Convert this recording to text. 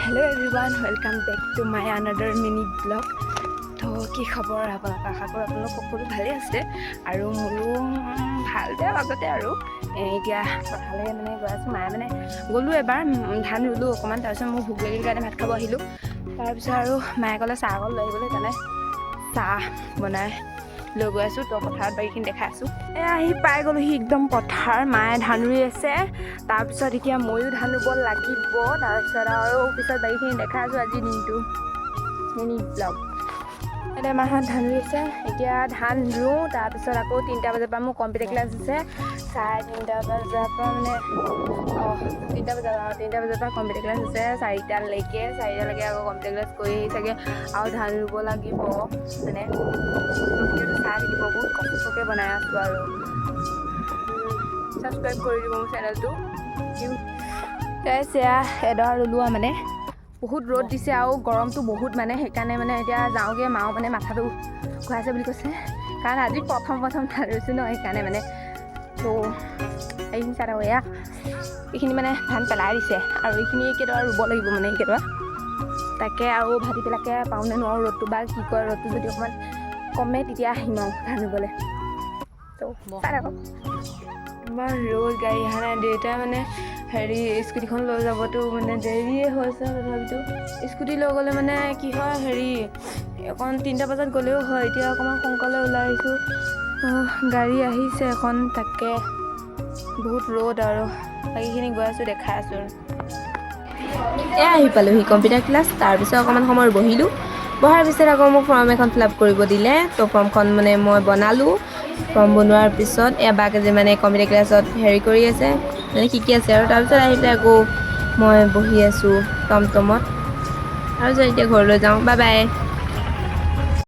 Hello everyone, welcome back to my another mini vlog. তো কি খবৰ আপোনালোক আশা কৰোঁ আপোনালোক সকলো ভালে আছে আৰু মোৰো ভাল বেয়া মাজতে আৰু এতিয়া পথাৰলৈ মানে গৈ আছোঁ মায়ে মানে গ'লোঁ এবাৰ ধান ৰুলোঁ অকণমান তাৰপিছত মোৰ ভোক লাগিল কাৰণে ভাত খাব আহিলোঁ তাৰপিছত আৰু মায়ে ক'লে চাহ অকণ লৈ আহিবলৈ সেইকাৰণে চাহ বনাই লৈ গৈ আছোঁ তো পথাৰত বাকীখিনি দেখাই আছোঁ আহি পাই গ'লোহি একদম পথাৰ মায়ে ধান ৰুই আছে তাৰপিছত এতিয়া ময়ো ধান ৰুব লাগিব তাৰপিছত আৰু পিছত বাকীখিনি দেখাই আছোঁ আজিৰ দিনটো মিনি ব্লগ এতিয়া মাহঁত ধান ৰুই আছে এতিয়া ধান ৰুওঁ তাৰপিছত আকৌ 3টা বজাৰ পৰা মোৰ কম্পিউটাৰ ক্লাছ আছে 3:30 বজাৰ পৰা মানে 3টা বজাৰ পৰা কম্পিউটাৰ ক্লাছ আছে 4টালৈকে আকৌ কম্পিউটাৰ ক্লাছ কৰি চাগে আৰু ধান ৰুব লাগিব মানে ভিডিঅ'টো চাই থাকিব বহুত কষ্টকৈ বনাই আছোঁ আৰু ছাবস্ক্ৰাইব কৰি দিব মোৰ চেনেলটো এয়া এডৰা ৰুলোৱা মানে বহুত ৰ'দ দিছে আৰু গৰমটো বহুত মানে সেইকাৰণে মানে এতিয়া যাওঁগৈ মাও মানে মাথাটো ঘূৰাইছে বুলি কৈছে কাৰণ আজি প্ৰথম ধান ৰুইছোঁ ন সেইকাৰণে মানে তো এইখিনি চাই এয়া এইখিনি মানে ধান পেলাই দিছে আৰু এইখিনি কেইডৰা ৰুব লাগিব মানে এইকেইডৰা তাকে আৰু ভাটি পেলাকে পাওঁনে নোৱাৰোঁ ৰ'দটো বা কি কয় ৰ'দটো যদি অকণমান কমে তেতিয়া আহিম আৰু ধান ৰুবলৈ তো চাই থাকক ইমান ৰ'দ গাড়ী অহা নাই দেউতাই মানে হেৰি স্কুটিখন লৈ যাবতো মানে দেৰিয়ে হৈছে তথাপিতো স্কুটি লৈ গ'লে মানে কি হয় হেৰি অকণ 3টা বজাত গ'লেও হয় এতিয়া অকণমান সোনকালে ওলাই আহিছোঁ গাড়ী আহিছে এখন তাকে বহুত ৰ'দ আৰু বাকীখিনি গৈ আছোঁ দেখাই আছোঁ আৰু আহি পালোঁহি কম্পিউটাৰ ক্লাছ তাৰপিছত অকণমান সময় বহিলোঁ বহাৰ পিছত আকৌ মোক ফৰ্ম এখন ফিল আপ কৰিব দিলে তো ফৰ্মখন মানে মই বনালোঁ ফৰ্ম বনোৱাৰ পিছত এবাকে যে মানে কম্পিউটাৰ ক্লাছত হেৰি কৰি আছে মানে শিকি আছে আৰু তাৰপিছত আহি পেলাই আকৌ মই বহি আছোঁ টমটমত তাৰপিছত এতিয়া ঘৰলৈ যাওঁ বাই বাই